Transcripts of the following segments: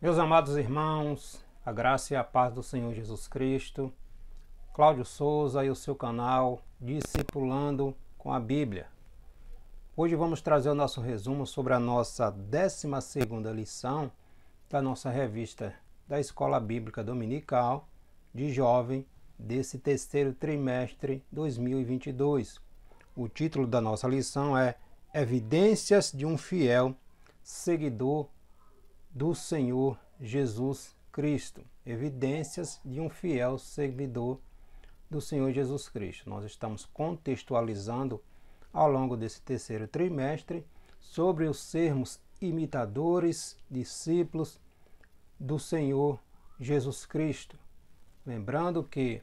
Meus amados irmãos, a graça e a paz do Senhor Jesus Cristo, Cláudio Souza e o seu canal Discipulando com a Bíblia. Hoje vamos trazer o nosso resumo sobre a nossa 12ª lição da nossa revista da Escola Bíblica Dominical de Jovem desse terceiro trimestre 2022. O título da nossa lição é Evidências de um fiel seguidor do Senhor Jesus Cristo. Evidências de um fiel seguidor do Senhor Jesus Cristo. Nós estamos contextualizando ao longo desse terceiro trimestre sobre os sermos imitadores, discípulos do Senhor Jesus Cristo. Lembrando que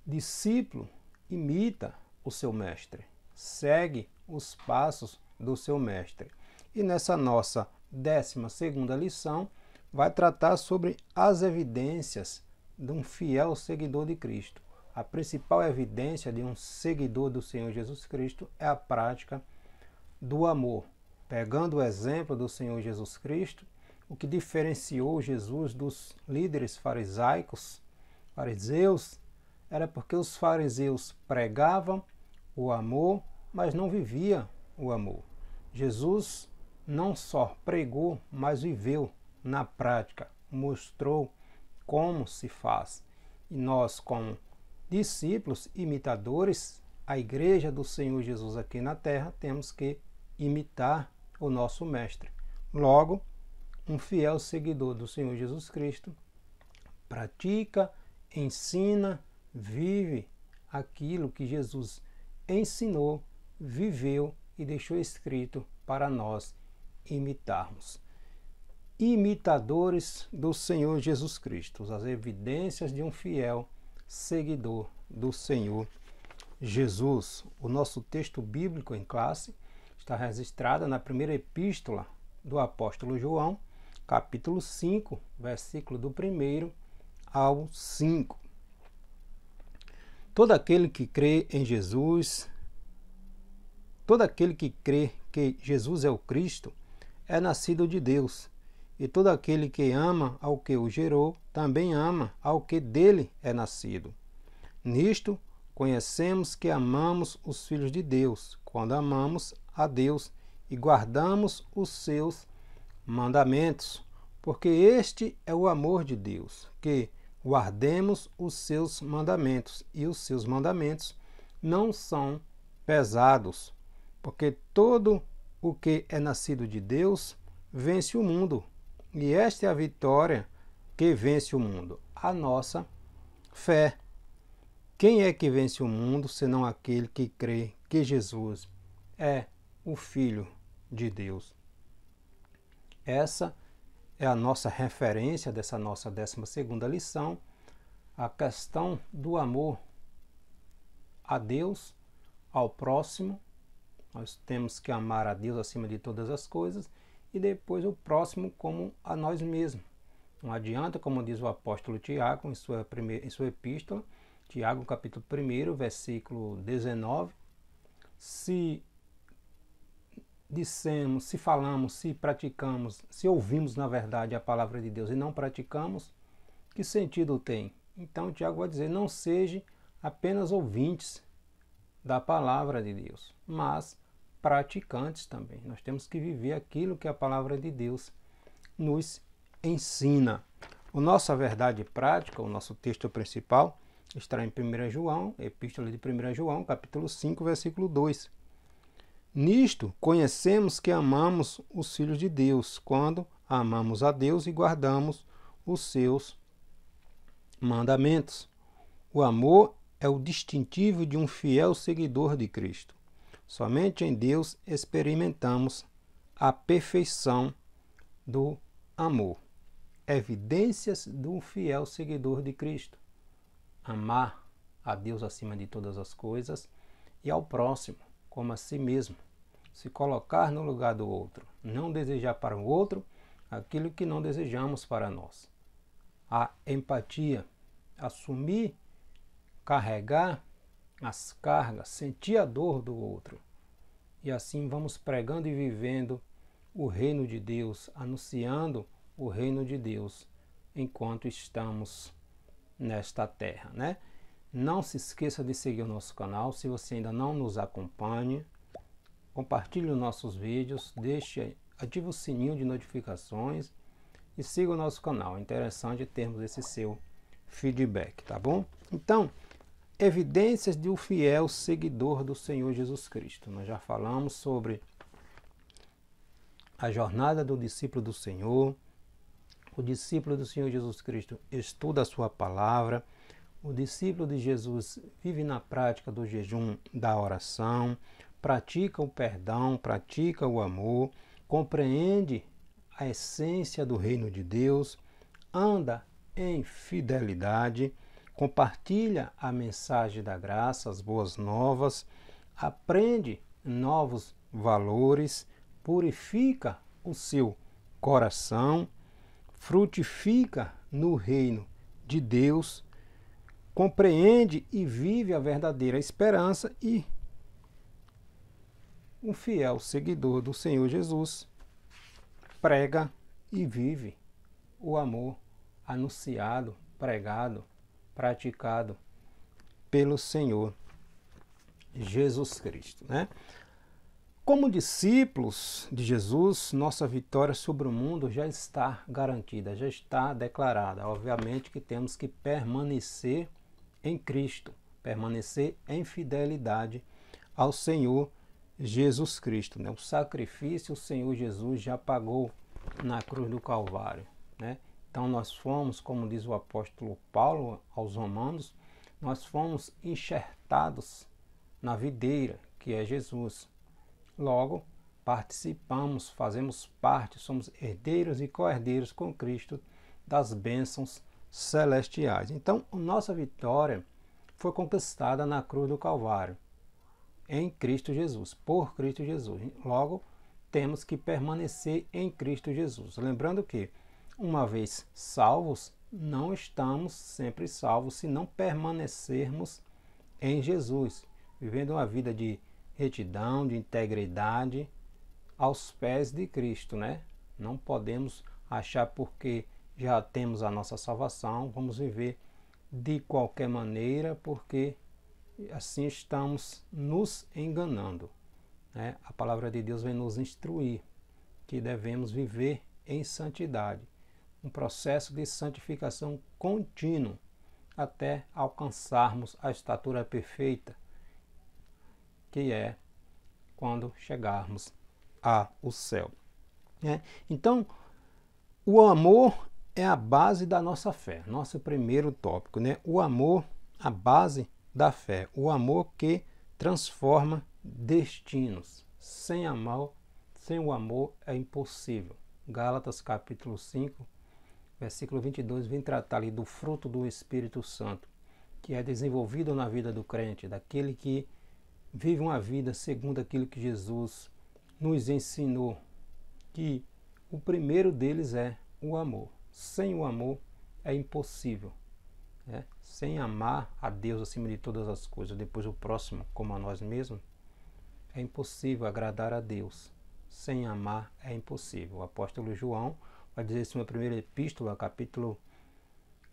discípulo imita o seu mestre, segue os passos do seu mestre. E nessa nossa 12ª lição vai tratar sobre as evidências de um fiel seguidor de Cristo. A principal evidência de um seguidor do Senhor Jesus Cristo é a prática do amor. Pegando o exemplo do Senhor Jesus Cristo, o que diferenciou Jesus dos líderes fariseus, era porque os fariseus pregavam o amor, mas não viviam o amor. Jesus não só pregou, mas viveu na prática, mostrou como se faz. E nós, como discípulos, imitadores, a igreja do Senhor Jesus aqui na terra, temos que imitar o nosso mestre. Logo, um fiel seguidor do Senhor Jesus Cristo pratica, ensina, vive aquilo que Jesus ensinou, viveu e deixou escrito para nós imitarmos. Imitadores do Senhor Jesus Cristo, as evidências de um fiel seguidor do Senhor Jesus. O nosso texto bíblico em classe está registrado na primeira epístola do apóstolo João, capítulo 5, versículo do 1 ao 5. Todo aquele que crê em Jesus, todo aquele que crê que Jesus é o Cristo, é nascido de Deus, e todo aquele que ama ao que o gerou, também ama ao que dele é nascido. Nisto, conhecemos que amamos os filhos de Deus, quando amamos a Deus e guardamos os seus mandamentos, porque este é o amor de Deus, que guardemos os seus mandamentos, e os seus mandamentos não são pesados, porque todo o que é nascido de Deus vence o mundo. E esta é a vitória que vence o mundo, a nossa fé. Quem é que vence o mundo, senão aquele que crê que Jesus é o Filho de Deus? Essa é a nossa referência dessa nossa 12ª lição, a questão do amor a Deus, ao próximo. Nós temos que amar a Deus acima de todas as coisas e depois o próximo como a nós mesmos. Não adianta, como diz o apóstolo Tiago em sua epístola, Tiago capítulo 1, versículo 19, se dissemos, se falamos, se praticamos, se ouvimos na verdade a palavra de Deus e não praticamos, que sentido tem? Então Tiago vai dizer, não sejam apenas ouvintes da palavra de Deus, mas praticantes também. Nós temos que viver aquilo que a palavra de Deus nos ensina. A nossa verdade prática, o nosso texto principal, está em 1 João, epístola de 1 João, capítulo 5, versículo 2. Nisto conhecemos que amamos os filhos de Deus, quando amamos a Deus e guardamos os seus mandamentos. O amor é o distintivo de um fiel seguidor de Cristo. Somente em Deus experimentamos a perfeição do amor. Evidências do fiel seguidor de Cristo. Amar a Deus acima de todas as coisas e ao próximo como a si mesmo. Se colocar no lugar do outro. Não desejar para o outro aquilo que não desejamos para nós. A empatia. Assumir, carregar as cargas, sentir a dor do outro. E assim vamos pregando e vivendo o reino de Deus, anunciando o reino de Deus enquanto estamos nesta terra, né? Não se esqueça de seguir o nosso canal. Se você ainda não nos acompanha, compartilhe os nossos vídeos, ative o sininho de notificações e siga o nosso canal. É interessante termos esse seu feedback, tá bom? Então, evidências de um fiel seguidor do Senhor Jesus Cristo. Nós já falamos sobre a jornada do discípulo do Senhor. O discípulo do Senhor Jesus Cristo estuda a sua palavra. O discípulo de Jesus vive na prática do jejum, da oração, pratica o perdão, pratica o amor, compreende a essência do reino de Deus, anda em fidelidade, compartilha a mensagem da graça, as boas novas, aprende novos valores, purifica o seu coração, frutifica no reino de Deus, compreende e vive a verdadeira esperança e um fiel seguidor do Senhor Jesus prega e vive o amor anunciado, pregado, praticado pelo Senhor Jesus Cristo, né? Como discípulos de Jesus, nossa vitória sobre o mundo já está garantida, já está declarada. Obviamente que temos que permanecer em Cristo, permanecer em fidelidade ao Senhor Jesus Cristo, né? O sacrifício o Senhor Jesus já pagou na cruz do Calvário, né? Então nós fomos, como diz o apóstolo Paulo aos Romanos, nós fomos enxertados na videira, que é Jesus. Logo, participamos, fazemos parte, somos herdeiros e co-herdeiros com Cristo das bênçãos celestiais. Então, a nossa vitória foi conquistada na cruz do Calvário, em Cristo Jesus, por Cristo Jesus. Logo, temos que permanecer em Cristo Jesus. Lembrando que, uma vez salvos, não estamos sempre salvos se não permanecermos em Jesus, vivendo uma vida de retidão, de integridade aos pés de Cristo, né? Não podemos achar porque já temos a nossa salvação, vamos viver de qualquer maneira, porque assim estamos nos enganando, né? A palavra de Deus vem nos instruir que devemos viver em santidade, um processo de santificação contínuo até alcançarmos a estatura perfeita, que é quando chegarmos ao céu, né? Então, o amor é a base da nossa fé, nosso primeiro tópico, né? O amor, a base da fé, o amor que transforma destinos. Sem o amor é impossível. Gálatas capítulo 5, versículo 22, vem tratar ali do fruto do Espírito Santo, que é desenvolvido na vida do crente, daquele que vive uma vida segundo aquilo que Jesus nos ensinou, que o primeiro deles é o amor. Sem o amor é impossível, né? Sem amar a Deus acima de todas as coisas, depois o próximo como a nós mesmos, é impossível agradar a Deus. Sem amar é impossível. O apóstolo João vai dizer isso na primeira epístola, capítulo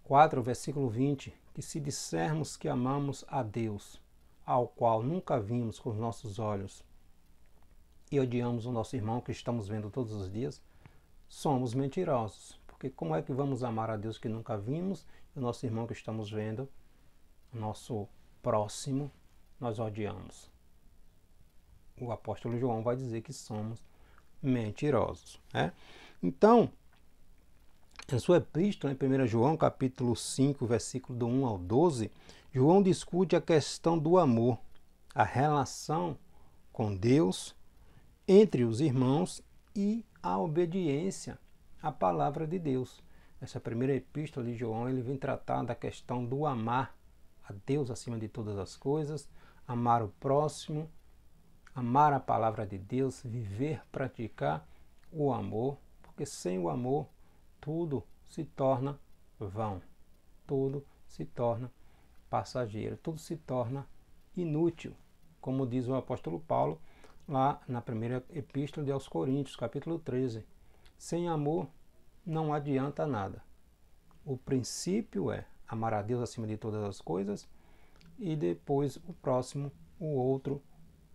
4, versículo 20, que se dissermos que amamos a Deus, ao qual nunca vimos com os nossos olhos, e odiamos o nosso irmão que estamos vendo todos os dias, somos mentirosos. Porque como é que vamos amar a Deus que nunca vimos e o nosso irmão que estamos vendo, o nosso próximo, nós odiamos? O apóstolo João vai dizer que somos mentirosos, né? Então, em sua epístola, em 1 João, capítulo 5, versículo do 1 ao 12, João discute a questão do amor, a relação com Deus, entre os irmãos e a obediência à palavra de Deus. Essa primeira epístola de João, ele vem tratar da questão do amar a Deus acima de todas as coisas, amar o próximo, amar a palavra de Deus, viver, praticar o amor, porque sem o amor tudo se torna vão, tudo se torna passageiro, tudo se torna inútil, como diz o apóstolo Paulo lá na primeira epístola aos Coríntios, capítulo 13. Sem amor, não adianta nada. O princípio é amar a Deus acima de todas as coisas e depois o próximo, o outro,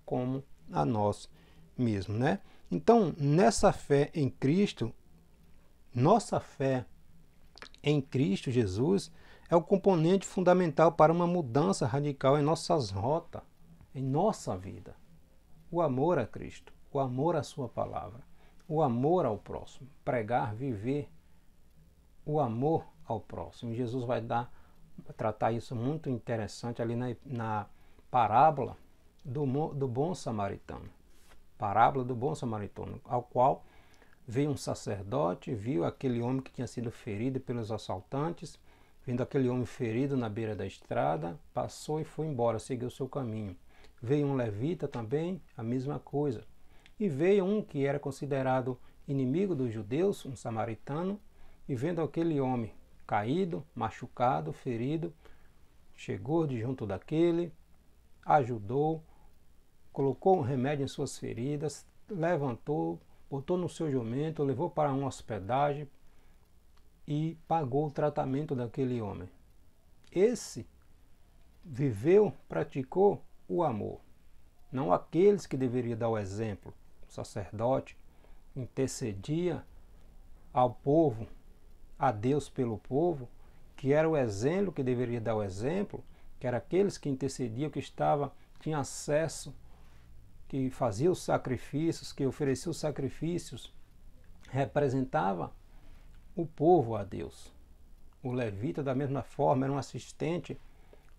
como a nós mesmos, né? Então, nessa fé em Cristo, nossa fé em Cristo Jesus é o componente fundamental para uma mudança radical em nossas rotas, em nossa vida. O amor a Cristo, o amor à sua palavra, o amor ao próximo, pregar, viver o amor ao próximo. Jesus vai tratar isso muito interessante ali na parábola do bom samaritano. Parábola do bom samaritano, ao qual veio um sacerdote, viu aquele homem que tinha sido ferido pelos assaltantes, vendo aquele homem ferido na beira da estrada, passou e foi embora, seguiu o seu caminho. Veio um levita também, a mesma coisa. E veio um que era considerado inimigo dos judeus, um samaritano, e vendo aquele homem caído, machucado, ferido, chegou de junto daquele, ajudou, colocou um remédio em suas feridas, levantou, botou no seu jumento, levou para uma hospedagem e pagou o tratamento daquele homem. Esse viveu, praticou o amor. Não aqueles que deveriam dar o exemplo. O sacerdote intercedia ao povo, a Deus pelo povo, que era o exemplo que deveria dar o exemplo, que era aqueles que intercediam, que tinha acesso, que fazia os sacrifícios, que oferecia os sacrifícios, representava o povo a Deus. O levita, da mesma forma, era um assistente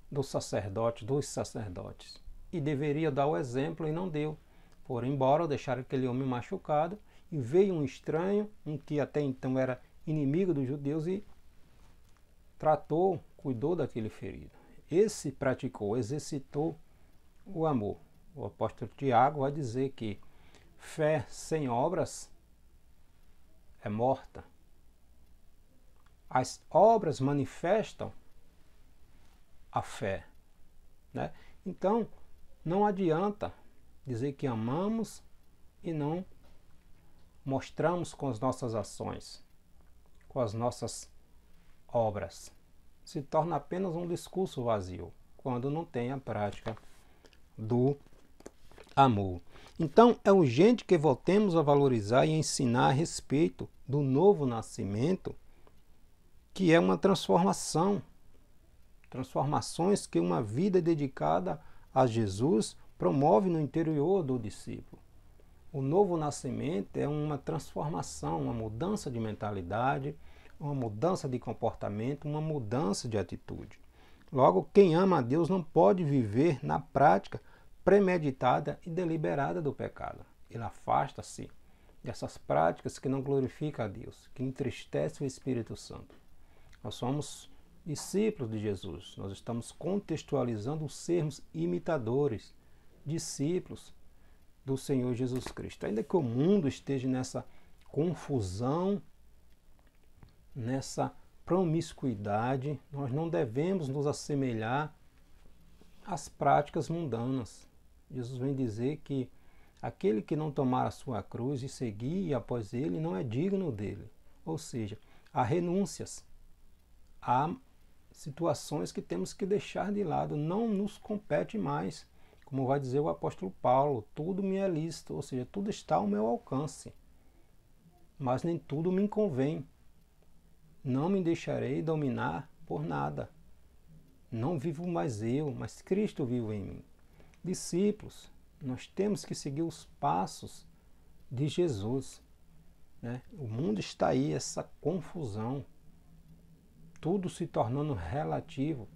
do sacerdote, dos sacerdotes, e deveria dar o exemplo e não deu. Foram embora, deixaram aquele homem machucado, e veio um estranho, um que até então era inimigo dos judeus, e tratou, cuidou daquele ferido. Esse praticou, exercitou o amor. O apóstolo Tiago vai dizer que fé sem obras é morta. As obras manifestam a fé, né? Então, não adianta dizer que amamos e não mostramos com as nossas ações, com as nossas obras. Se torna apenas um discurso vazio, quando não tem a prática do amor. Então, é urgente que voltemos a valorizar e ensinar a respeito do novo nascimento, que é uma transformação. Transformações que uma vida dedicada a Jesus promove no interior do discípulo. O novo nascimento é uma transformação, uma mudança de mentalidade, uma mudança de comportamento, uma mudança de atitude. Logo, quem ama a Deus não pode viver na prática premeditada e deliberada do pecado. Ele afasta-se dessas práticas que não glorificam a Deus, que entristecem o Espírito Santo. Nós somos discípulos de Jesus, nós estamos contextualizando os sermos imitadores, discípulos do Senhor Jesus Cristo. Ainda que o mundo esteja nessa confusão, nessa promiscuidade, nós não devemos nos assemelhar às práticas mundanas. Jesus vem dizer que aquele que não tomar a sua cruz e seguir após ele não é digno dele. Ou seja, há renúncias, há situações que temos que deixar de lado, não nos compete mais. Como vai dizer o apóstolo Paulo, tudo me é lícito, ou seja, tudo está ao meu alcance, mas nem tudo me convém. Não me deixarei dominar por nada. Não vivo mais eu, mas Cristo vive em mim. Discípulos, nós temos que seguir os passos de Jesus, né? O mundo está aí, essa confusão, tudo se tornando relativo,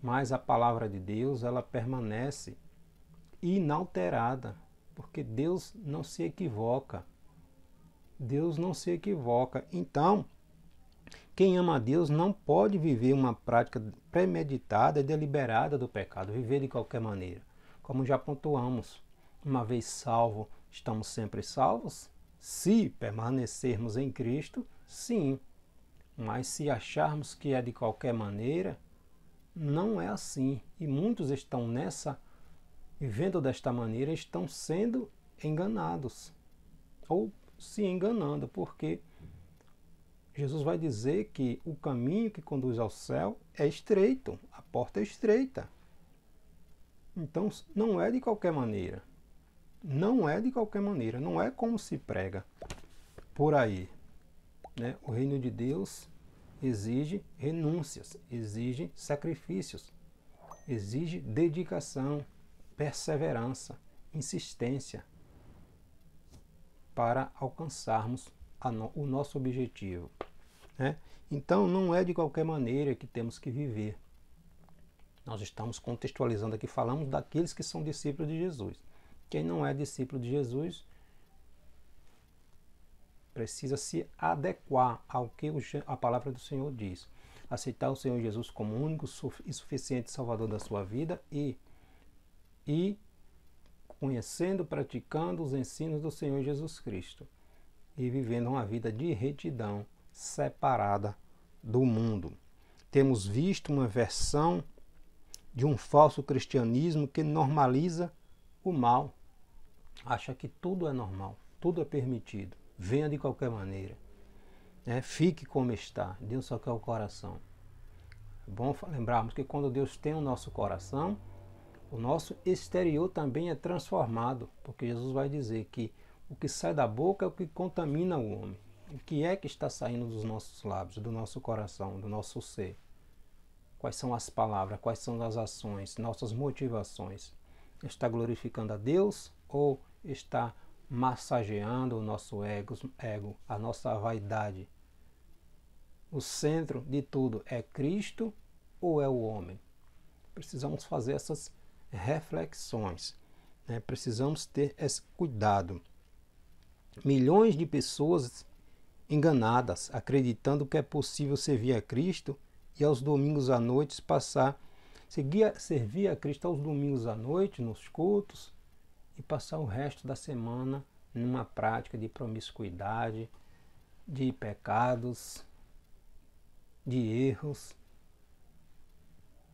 mas a palavra de Deus, ela permanece inalterada, porque Deus não se equivoca. Deus não se equivoca. Então, quem ama a Deus não pode viver uma prática premeditada e deliberada do pecado, viver de qualquer maneira. Como já pontuamos, uma vez salvo, estamos sempre salvos? Se permanecermos em Cristo, sim. Mas se acharmos que é de qualquer maneira, não é assim. E muitos estão vivendo desta maneira, estão sendo enganados. Ou se enganando, porque Jesus vai dizer que o caminho que conduz ao céu é estreito, a porta é estreita. Então não é de qualquer maneira. Não é de qualquer maneira, não é como se prega por aí, né? O reino de Deus exige renúncias, exige sacrifícios, exige dedicação, perseverança, insistência para alcançarmos o nosso objetivo, né? Então não é de qualquer maneira que temos que viver. Nós estamos contextualizando aqui, falamos daqueles que são discípulos de Jesus. Quem não é discípulo de Jesus precisa se adequar ao que a palavra do Senhor diz. Aceitar o Senhor Jesus como único e suficiente Salvador da sua vida e conhecendo, praticando os ensinos do Senhor Jesus Cristo e vivendo uma vida de retidão, separada do mundo. Temos visto uma versão de um falso cristianismo que normaliza o mal. Acha que tudo é normal, tudo é permitido, venha de qualquer maneira, né? Fique como está, Deus só quer o coração. É bom lembrarmos que quando Deus tem o nosso coração, o nosso exterior também é transformado, porque Jesus vai dizer que o que sai da boca é o que contamina o homem. O que é que está saindo dos nossos lábios, do nosso coração, do nosso ser? Quais são as palavras, quais são as ações, nossas motivações? Está glorificando a Deus ou está massageando o nosso ego, a nossa vaidade? O centro de tudo é Cristo ou é o homem? Precisamos fazer essas reflexões, né? Precisamos ter esse cuidado. Milhões de pessoas enganadas, acreditando que é possível servir a Cristo e aos domingos à noite servir a Cristo aos domingos à noite nos cultos e passar o resto da semana numa prática de promiscuidade, de pecados, de erros.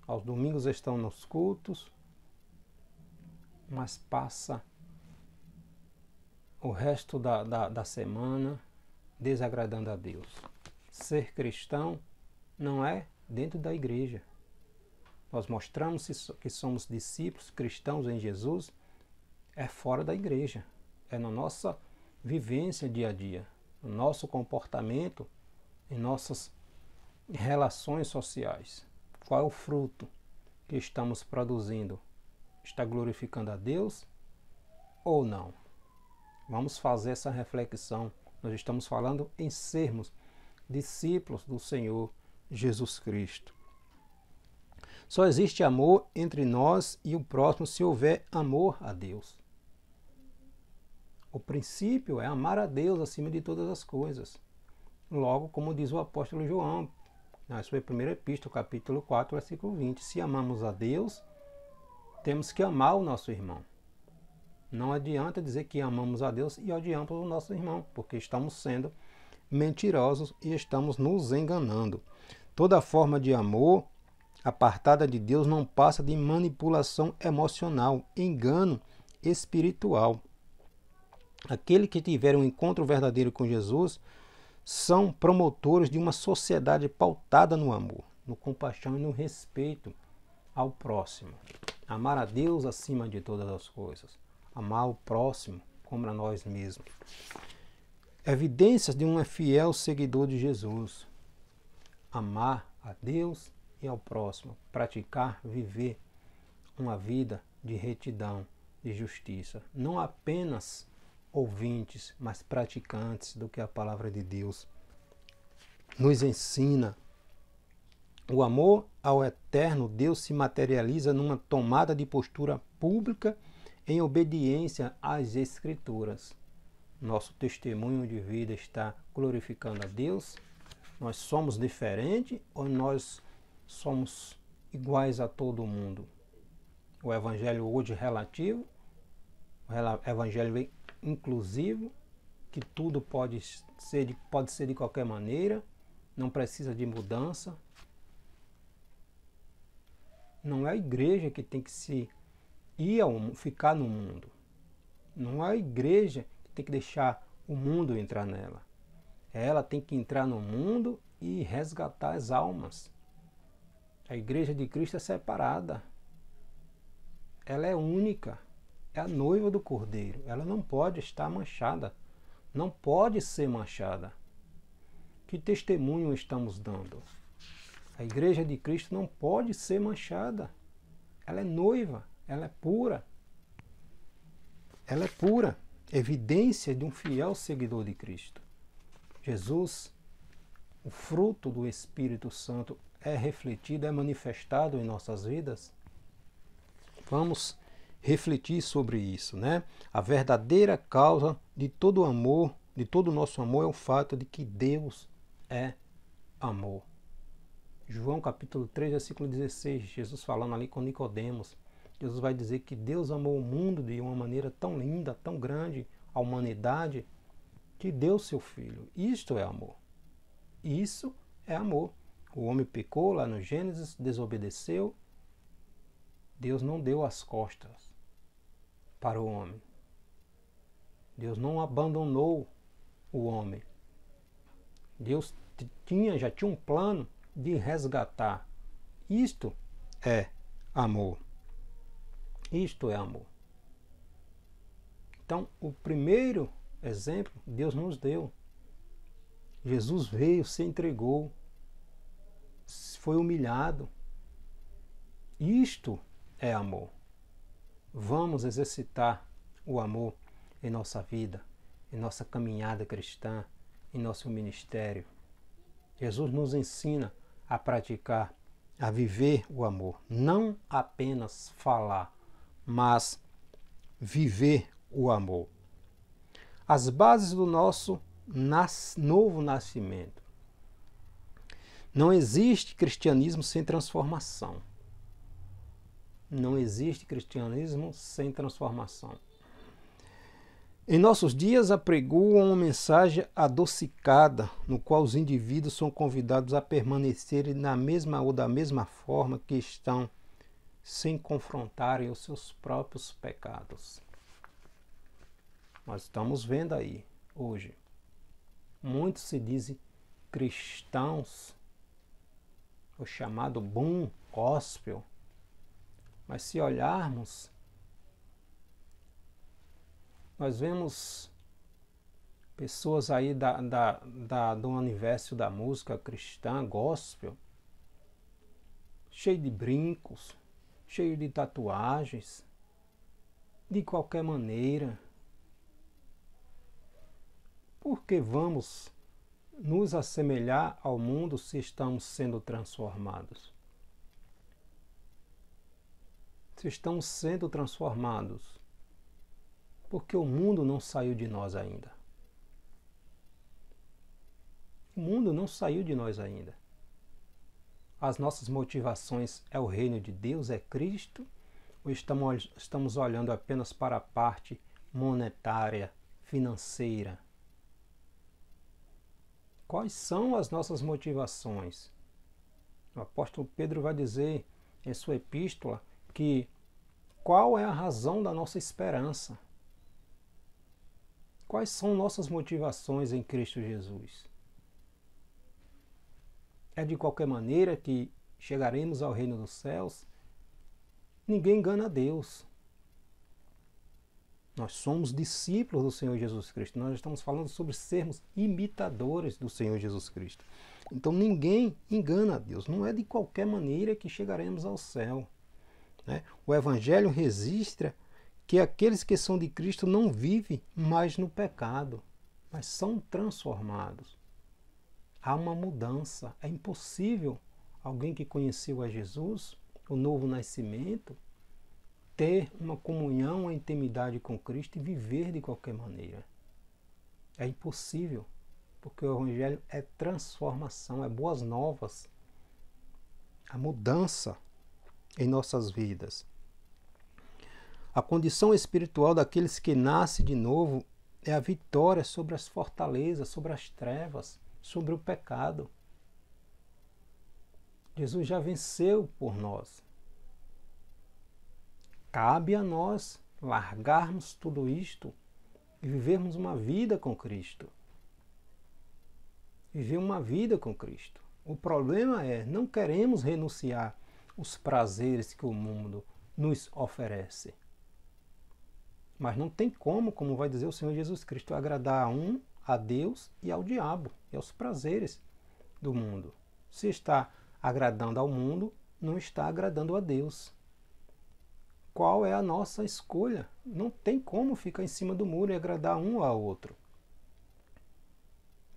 Aos domingos estão nos cultos, mas passa o resto da semana desagradando a Deus. Ser cristão não é dentro da igreja. Nós mostramos que somos discípulos cristãos em Jesus, é fora da igreja, é na nossa vivência dia a dia, no nosso comportamento, em nossas relações sociais. Qual é o fruto que estamos produzindo? Está glorificando a Deus ou não? Vamos fazer essa reflexão. Nós estamos falando em sermos discípulos do Senhor Jesus Cristo. Só existe amor entre nós e o próximo se houver amor a Deus. O princípio é amar a Deus acima de todas as coisas. Logo, como diz o apóstolo João, na sua primeira epístola, capítulo 4, versículo 20, se amamos a Deus, temos que amar o nosso irmão. Não adianta dizer que amamos a Deus e odiamos o nosso irmão, porque estamos sendo mentirosos e estamos nos enganando. Toda forma de amor apartada de Deus não passa de manipulação emocional, engano espiritual. Aquele que tiver um encontro verdadeiro com Jesus são promotores de uma sociedade pautada no amor, no compaixão e no respeito ao próximo. Amar a Deus acima de todas as coisas. Amar o próximo como a nós mesmos. Evidências de um fiel seguidor de Jesus. Amar a Deus e ao próximo. Praticar, viver uma vida de retidão, de justiça. Não apenas ouvintes, mas praticantes do que a palavra de Deus nos ensina. O amor ao eterno Deus se materializa numa tomada de postura pública em obediência às Escrituras. Nosso testemunho de vida está glorificando a Deus? Nós somos diferentes ou nós somos iguais a todo mundo? O Evangelho hoje é relativo, o Evangelho é inclusivo, que tudo pode ser de qualquer maneira, não precisa de mudança. Não é a igreja que tem que ficar no mundo. Não é a igreja que tem que deixar o mundo entrar nela. Ela tem que entrar no mundo e resgatar as almas. A igreja de Cristo é separada. Ela é única. É a noiva do Cordeiro. Ela não pode estar manchada. Não pode ser manchada. Que testemunho estamos dando? A igreja de Cristo não pode ser manchada. Ela é noiva. Ela é pura. Ela é pura. Evidência de um fiel seguidor de Cristo. Jesus, o fruto do Espírito Santo é refletido, é manifestado em nossas vidas? Vamos refletir sobre isso, né? A verdadeira causa de todo amor, de todo o nosso amor, é o fato de que Deus é amor. João capítulo 3, versículo 16, Jesus falando ali com Nicodemos, Jesus vai dizer que Deus amou o mundo de uma maneira tão linda, tão grande, a humanidade, que deu seu Filho. Isto é amor. Isso é amor. O homem pecou lá no Gênesis, desobedeceu. Deus não deu as costas para o homem. Deus não abandonou o homem. Deus já tinha um plano de resgatar. Isto é amor. Isto é amor. Então, o primeiro exemplo Deus nos deu. Jesus veio, se entregou, foi humilhado. Isto é amor. Vamos exercitar o amor em nossa vida, em nossa caminhada cristã, em nosso ministério. Jesus nos ensina a praticar, a viver o amor. Não apenas falar, mas viver o amor. As bases do nosso novo nascimento. Não existe cristianismo sem transformação. Não existe cristianismo sem transformação. Em nossos dias apregoam uma mensagem adocicada, no qual os indivíduos são convidados a permanecerem na mesma ou da mesma forma que estão, sem confrontarem os seus próprios pecados. Nós estamos vendo aí, hoje, muitos se dizem cristãos, o chamado boom gospel, mas se olharmos, nós vemos pessoas aí do universo da música cristã, gospel, cheio de brincos, cheio de tatuagens, de qualquer maneira. Por que vamos nos assemelhar ao mundo se estamos sendo transformados? Se estamos sendo transformados, porque o mundo não saiu de nós ainda. O mundo não saiu de nós ainda. As nossas motivações é o reino de Deus, é Cristo, ou estamos olhando apenas para a parte monetária, financeira? Quais são as nossas motivações? O apóstolo Pedro vai dizer em sua epístola que qual é a razão da nossa esperança? Quais são nossas motivações em Cristo Jesus? É de qualquer maneira que chegaremos ao reino dos céus? Ninguém engana a Deus. Nós somos discípulos do Senhor Jesus Cristo. Nós estamos falando sobre sermos imitadores do Senhor Jesus Cristo. Então ninguém engana a Deus. Não é de qualquer maneira que chegaremos ao céu, né? O Evangelho registra que aqueles que são de Cristo não vivem mais no pecado, mas são transformados. Há uma mudança. É impossível alguém que conheceu a Jesus, o novo nascimento, ter uma comunhão, uma intimidade com Cristo e viver de qualquer maneira. É impossível, porque o Evangelho é transformação, é boas novas, a mudança em nossas vidas. A condição espiritual daqueles que nascem de novo é a vitória sobre as fortalezas, sobre as trevas, sobre o pecado. Jesus já venceu por nós. Cabe a nós largarmos tudo isto e vivermos uma vida com Cristo. viver uma vida com Cristo. O problema é, não queremos renunciar os prazeres que o mundo nos oferece. Mas não tem como vai dizer o Senhor Jesus Cristo, agradar a Deus e ao diabo, e aos prazeres do mundo. Se está agradando ao mundo, não está agradando a Deus. Qual é a nossa escolha? Não tem como ficar em cima do muro e agradar um ao outro.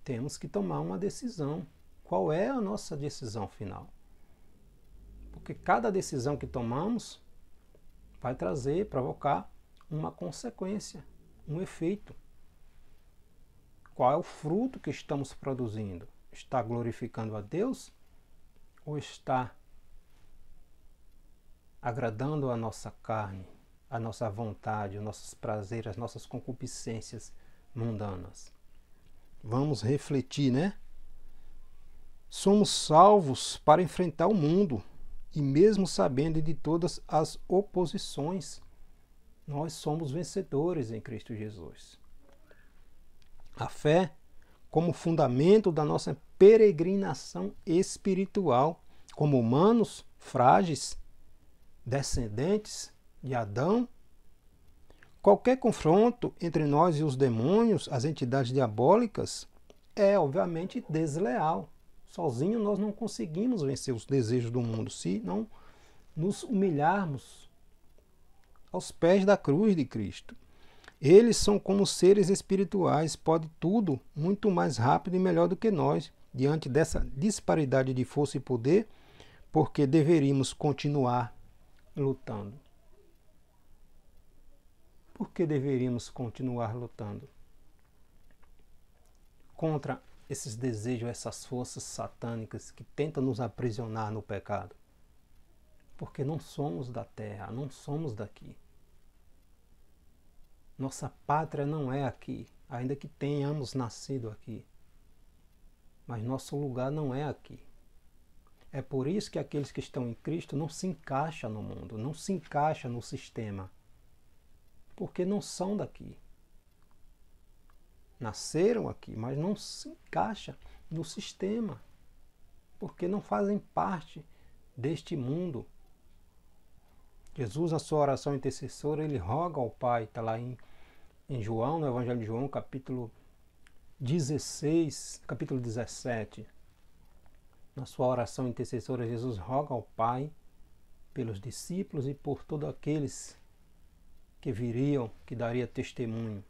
Temos que tomar uma decisão. Qual é a nossa decisão final? Porque cada decisão que tomamos vai provocar uma consequência, um efeito. Qual é o fruto que estamos produzindo? Está glorificando a Deus ou está agradando a nossa carne, a nossa vontade, os nossos prazeres, as nossas concupiscências mundanas? Vamos refletir, né? Somos salvos para enfrentar o mundo e mesmo sabendo de todas as oposições, nós somos vencedores em Cristo Jesus. A fé como fundamento da nossa peregrinação espiritual, como humanos frágeis, descendentes de Adão. Qualquer confronto entre nós e os demônios, as entidades diabólicas, é obviamente desleal. Sozinho nós não conseguimos vencer os desejos do mundo, se não nos humilharmos aos pés da cruz de Cristo. Eles são como seres espirituais, podem tudo muito mais rápido e melhor do que nós. Diante dessa disparidade de força e poder, porque deveríamos continuar lutando. Por que deveríamos continuar lutando contra esses desejos, essas forças satânicas que tentam nos aprisionar no pecado? Porque não somos da terra, não somos daqui. Nossa pátria não é aqui, ainda que tenhamos nascido aqui. Mas nosso lugar não é aqui. É por isso que aqueles que estão em Cristo não se encaixam no mundo, não se encaixam no sistema. Porque não são daqui. Nasceram aqui, mas não se encaixam no sistema. Porque não fazem parte deste mundo. Jesus, na sua oração intercessora, ele roga ao Pai, está lá em João, no Evangelho de João, capítulo 16, capítulo 17. Na sua oração intercessora, Jesus roga ao Pai pelos discípulos e por todos aqueles que viriam, que daria testemunho,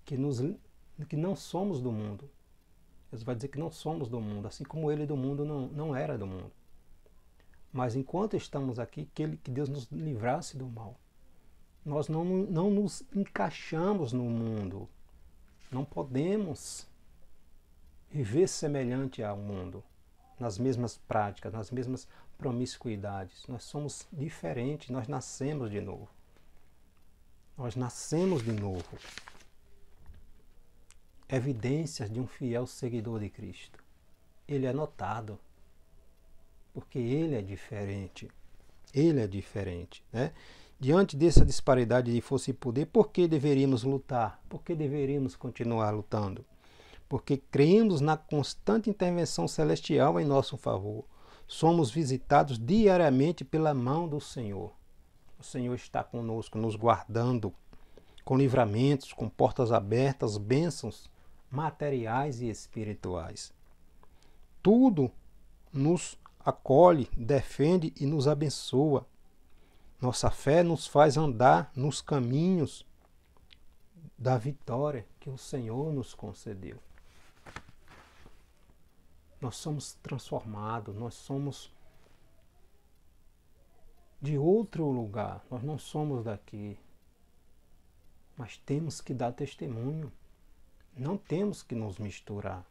que não somos do mundo. Jesus vai dizer que não somos do mundo, assim como ele do mundo não era do mundo. Mas enquanto estamos aqui, que Deus nos livrasse do mal. Nós não nos encaixamos no mundo. Não podemos viver semelhante ao mundo, nas mesmas práticas, nas mesmas promiscuidades. Nós somos diferentes, nós nascemos de novo. Nós nascemos de novo. Evidências de um fiel seguidor de Cristo. Ele é notado. Porque ele é diferente. Ele é diferente, né? Diante dessa disparidade de força e poder, por que deveríamos lutar? Por que deveríamos continuar lutando? Porque cremos na constante intervenção celestial em nosso favor. Somos visitados diariamente pela mão do Senhor. O Senhor está conosco, nos guardando, com livramentos, com portas abertas, bênçãos materiais e espirituais. Tudo nos acolhe, defende e nos abençoa. Nossa fé nos faz andar nos caminhos da vitória que o Senhor nos concedeu. Nós somos transformados, nós somos de outro lugar, nós não somos daqui. Mas temos que dar testemunho, não temos que nos misturar.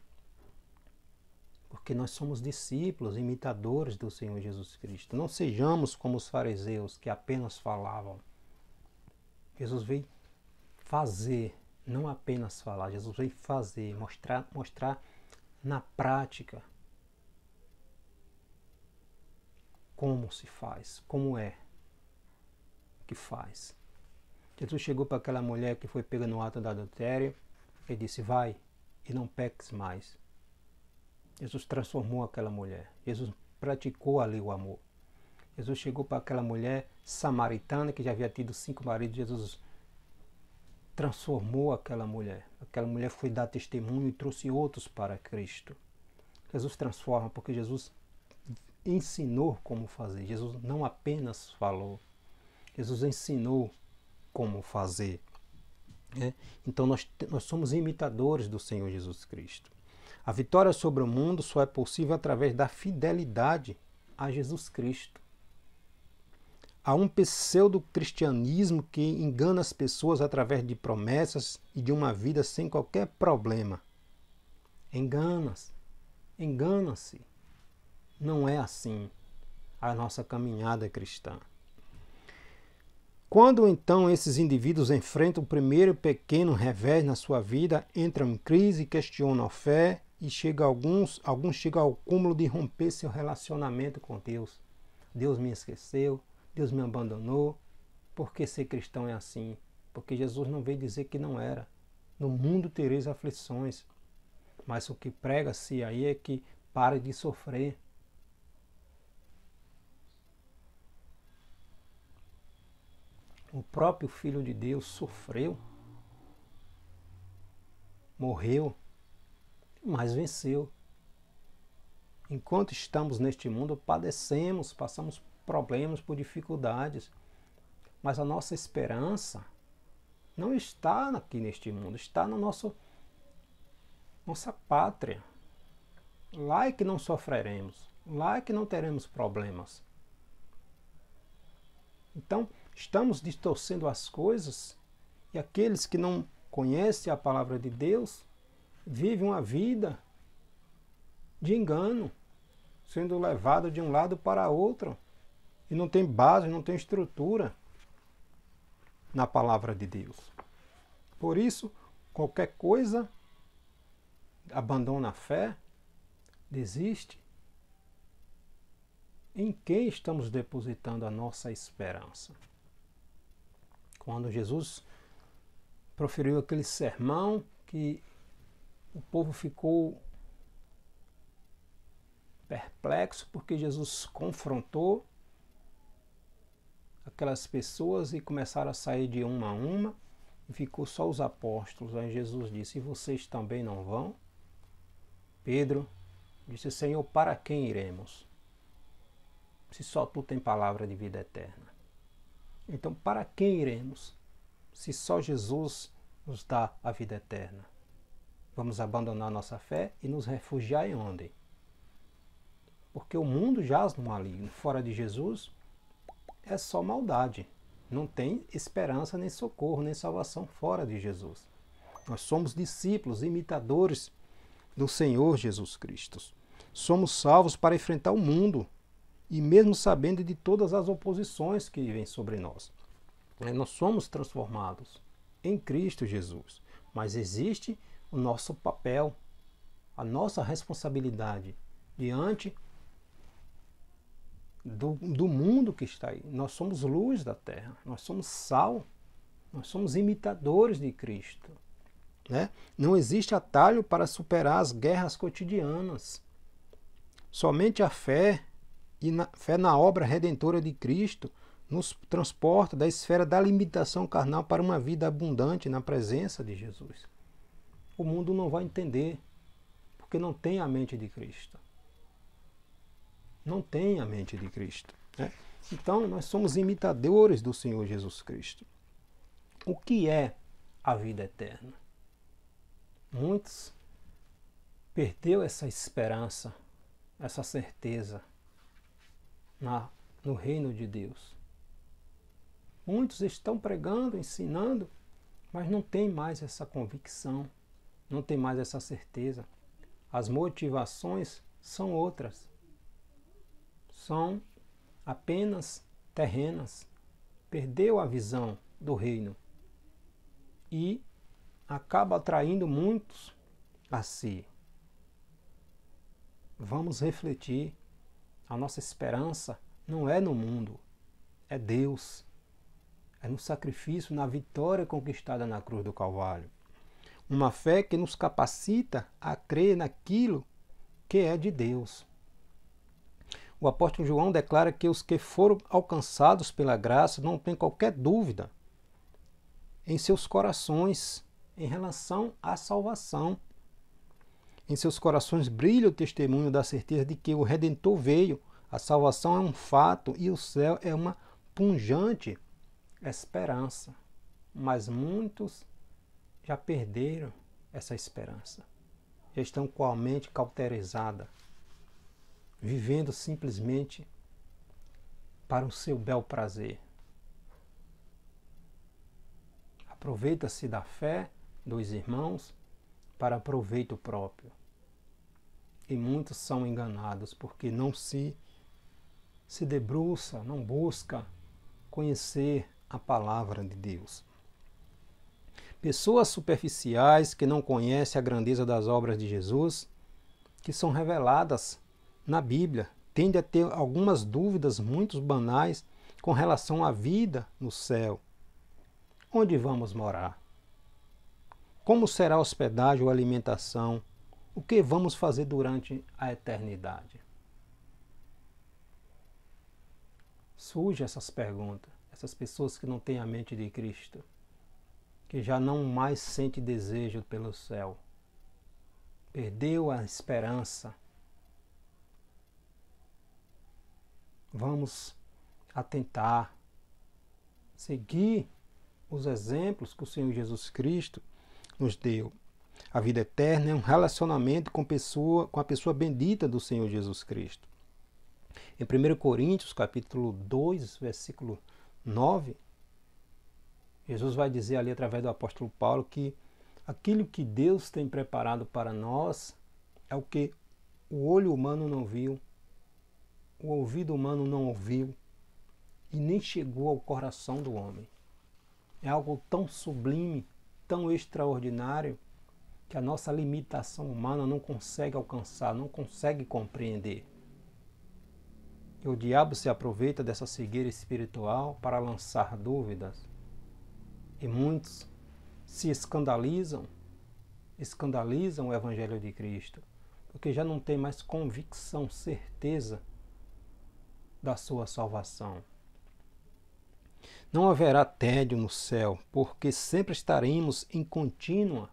Porque nós somos discípulos, imitadores do Senhor Jesus Cristo. Não sejamos como os fariseus que apenas falavam. Jesus veio fazer, não apenas falar. Jesus veio fazer, mostrar na prática como se faz, como é que faz. Jesus chegou para aquela mulher que foi pega no ato do adultério e disse: vai e não peques mais. Jesus transformou aquela mulher. Jesus praticou ali o amor. Jesus chegou para aquela mulher samaritana que já havia tido 5 maridos. Jesus transformou aquela mulher. Aquela mulher foi dar testemunho e trouxe outros para Cristo. Jesus transforma porque Jesus ensinou como fazer. Jesus não apenas falou. Jesus ensinou como fazer. Então nós somos imitadores do Senhor Jesus Cristo. A vitória sobre o mundo só é possível através da fidelidade a Jesus Cristo. Há um pseudo-cristianismo que engana as pessoas através de promessas e de uma vida sem qualquer problema. Engana-se. Não é assim a nossa caminhada cristã. Quando então esses indivíduos enfrentam o primeiro pequeno revés na sua vida, entram em crise, questionam a fé e alguns chegam ao cúmulo de romper seu relacionamento com Deus. Deus me esqueceu, Deus me abandonou. Por que ser cristão é assim? Porque Jesus não veio dizer que não era. No mundo tereis aflições. Mas o que prega-se aí é que pare de sofrer. O próprio Filho de Deus sofreu, morreu, mas venceu. Enquanto estamos neste mundo, padecemos, passamos problemas por dificuldades, mas a nossa esperança não está aqui neste mundo, está na nossa pátria. Lá é que não sofreremos, lá é que não teremos problemas. Então, estamos distorcendo as coisas e aqueles que não conhecem a palavra de Deus vivem uma vida de engano, sendo levado de um lado para outro e não tem base, não tem estrutura na palavra de Deus. Por isso, qualquer coisa, abandona a fé, desiste. Em quem estamos depositando a nossa esperança? Quando Jesus proferiu aquele sermão que o povo ficou perplexo porque Jesus confrontou aquelas pessoas e começaram a sair de uma a uma e ficou só os apóstolos. Aí Jesus disse: e vocês também não vão? Pedro disse: Senhor, para quem iremos? Se só tu tem palavra de vida eterna. Então, para quem iremos? Se só Jesus nos dá a vida eterna. Vamos abandonar nossa fé e nos refugiar em onde? Porque o mundo jaz no maligno. Fora de Jesus é só maldade. Não tem esperança, nem socorro, nem salvação fora de Jesus. Nós somos discípulos, imitadores do Senhor Jesus Cristo. Somos salvos para enfrentar o mundo. E mesmo sabendo de todas as oposições que vêm sobre nós. Nós somos transformados em Cristo Jesus. Mas existe o nosso papel, a nossa responsabilidade diante do mundo que está aí. Nós somos luz da terra, nós somos sal, nós somos imitadores de Cristo. Não existe atalho para superar as guerras cotidianas. Somente a fé fé na obra redentora de Cristo nos transporta da esfera da limitação carnal para uma vida abundante na presença de Jesus. O mundo não vai entender, porque não tem a mente de Cristo. Não tem a mente de Cristo. Então, nós somos imitadores do Senhor Jesus Cristo. O que é a vida eterna? Muitos perdeu essa esperança, essa certeza no reino de Deus. Muitos estão pregando, ensinando, mas não tem mais essa convicção, não tem mais essa certeza. As motivações são outras. São apenas terrenas. Perdeu a visão do reino e acaba atraindo muitos a si. Vamos refletir. A nossa esperança não é no mundo, é Deus. É no sacrifício, na vitória conquistada na cruz do Calvário. Uma fé que nos capacita a crer naquilo que é de Deus. O apóstolo João declara que os que foram alcançados pela graça não têm qualquer dúvida em seus corações em relação à salvação. Em seus corações brilha o testemunho da certeza de que o Redentor veio. A salvação é um fato e o céu é uma pungente esperança. Mas muitos já perderam essa esperança. Já estão com a mente cauterizada, vivendo simplesmente para o seu bel prazer. Aproveita-se da fé dos irmãos para proveito próprio. E muitos são enganados porque não se debruça, não busca conhecer a palavra de Deus. Pessoas superficiais que não conhecem a grandeza das obras de Jesus, que são reveladas na Bíblia, tendem a ter algumas dúvidas muito banais com relação à vida no céu. Onde vamos morar? Como será a hospedagem ou alimentação? O que vamos fazer durante a eternidade? Surgem essas perguntas, essas pessoas que não têm a mente de Cristo, que já não mais sente desejo pelo céu, perdeu a esperança. Vamos atentar, seguir os exemplos que o Senhor Jesus Cristo nos deu. A vida eterna é um relacionamento com a pessoa bendita do Senhor Jesus Cristo. Em 1 Coríntios, capítulo 2, versículo 9, Jesus vai dizer ali através do apóstolo Paulo que aquilo que Deus tem preparado para nós é o que o olho humano não viu, o ouvido humano não ouviu e nem chegou ao coração do homem. É algo tão sublime, tão extraordinário, que a nossa limitação humana não consegue alcançar, não consegue compreender. E o diabo se aproveita dessa cegueira espiritual para lançar dúvidas. E muitos se escandalizam o Evangelho de Cristo, porque já não tem mais convicção, certeza da sua salvação. Não haverá tédio no céu, porque sempre estaremos em contínua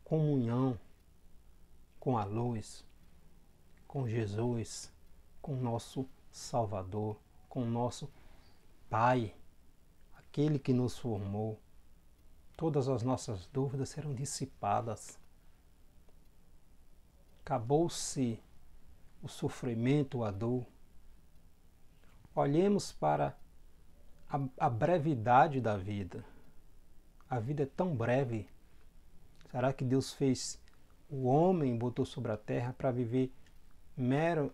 comunhão com a luz, com Jesus, com o nosso Salvador, com o nosso Pai, aquele que nos formou. Todas as nossas dúvidas serão dissipadas. Acabou-se o sofrimento, a dor. Olhemos para a brevidade da vida. A vida é tão breve. Será que Deus fez o homem, botou sobre a terra para viver meros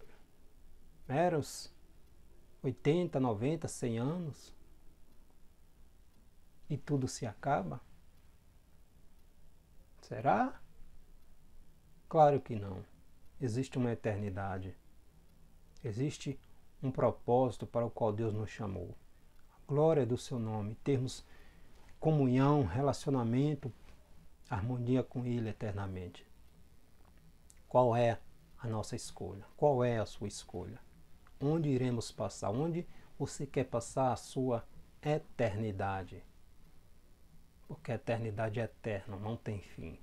80, 90, 100 anos? E tudo se acaba? Será? Claro que não. Existe uma eternidade. Existe um propósito para o qual Deus nos chamou. A glória do seu nome, termos comunhão, relacionamento, harmonia com Ele eternamente. Qual é a nossa escolha? Qual é a sua escolha? Onde iremos passar? Onde você quer passar a sua eternidade? Porque a eternidade é eterna, não tem fim.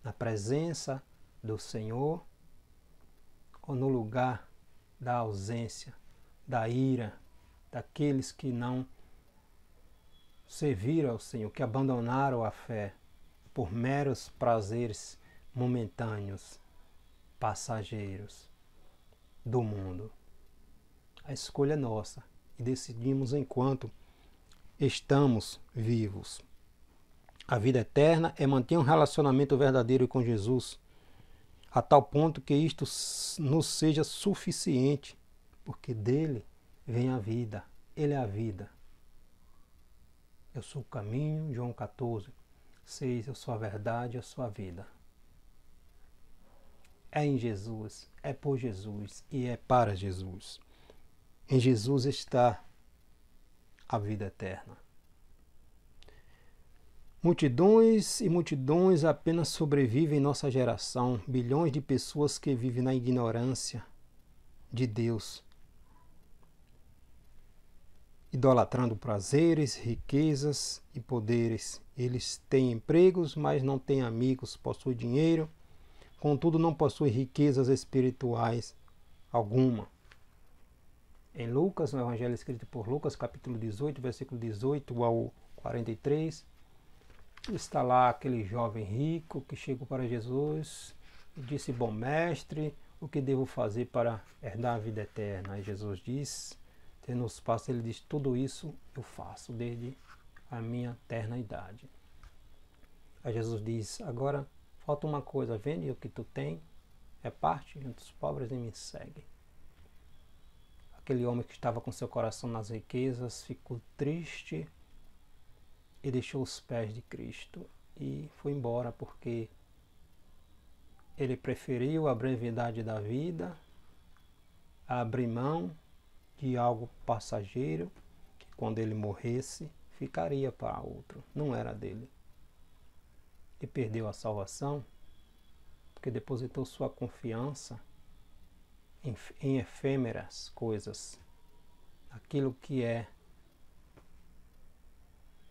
Na presença do Senhor ou no lugar da ausência, da ira, daqueles que não serviram ao Senhor, que abandonaram a fé por meros prazeres momentâneos, passageiros do mundo. A escolha é nossa e decidimos enquanto estamos vivos. A vida eterna é manter um relacionamento verdadeiro com Jesus, a tal ponto que isto nos seja suficiente, porque dele vem a vida, ele é a vida. Eu sou o caminho, João 14, 6, eu sou a verdade, eu sou a vida. É em Jesus, é por Jesus e é para Jesus. Em Jesus está a vida eterna. Multidões e multidões apenas sobrevivem em nossa geração, bilhões de pessoas que vivem na ignorância de Deus, idolatrando prazeres, riquezas e poderes. Eles têm empregos, mas não têm amigos, possuem dinheiro, contudo não possuem riquezas espirituais alguma. Em Lucas, no Evangelho escrito por Lucas, capítulo 18, versículo 18 ao 43, está lá aquele jovem rico que chegou para Jesus e disse: bom mestre, o que devo fazer para herdar a vida eterna? E Jesus diz, tendo os passos, ele diz: tudo isso eu faço desde a minha eterna idade. Aí Jesus diz: agora falta uma coisa, vende o que tu tem, reparte entre os pobres e me segue. Aquele homem que estava com seu coração nas riquezas ficou triste e deixou os pés de Cristo e foi embora, porque ele preferiu a brevidade da vida a abrir mão de algo passageiro que quando ele morresse ficaria para outro, não era dele. E perdeu a salvação porque depositou sua confiança em efêmeras coisas, aquilo que é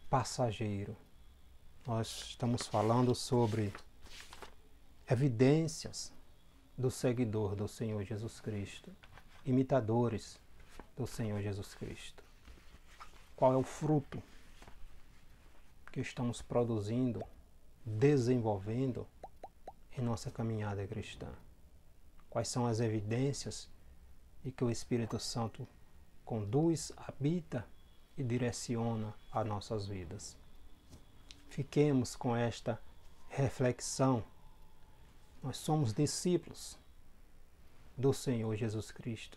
passageiro. Nós estamos falando sobre evidências do seguidor do Senhor Jesus Cristo, imitadores do Senhor Jesus Cristo. Qual é o fruto que estamos produzindo, desenvolvendo em nossa caminhada cristã? Quais são as evidências de que o Espírito Santo conduz, habita e direciona as nossas vidas? Fiquemos com esta reflexão. Nós somos discípulos do Senhor Jesus Cristo,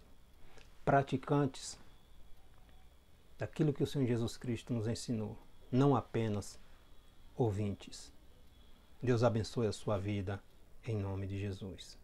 praticantes daquilo que o Senhor Jesus Cristo nos ensinou, não apenas ouvintes. Deus abençoe a sua vida, em nome de Jesus.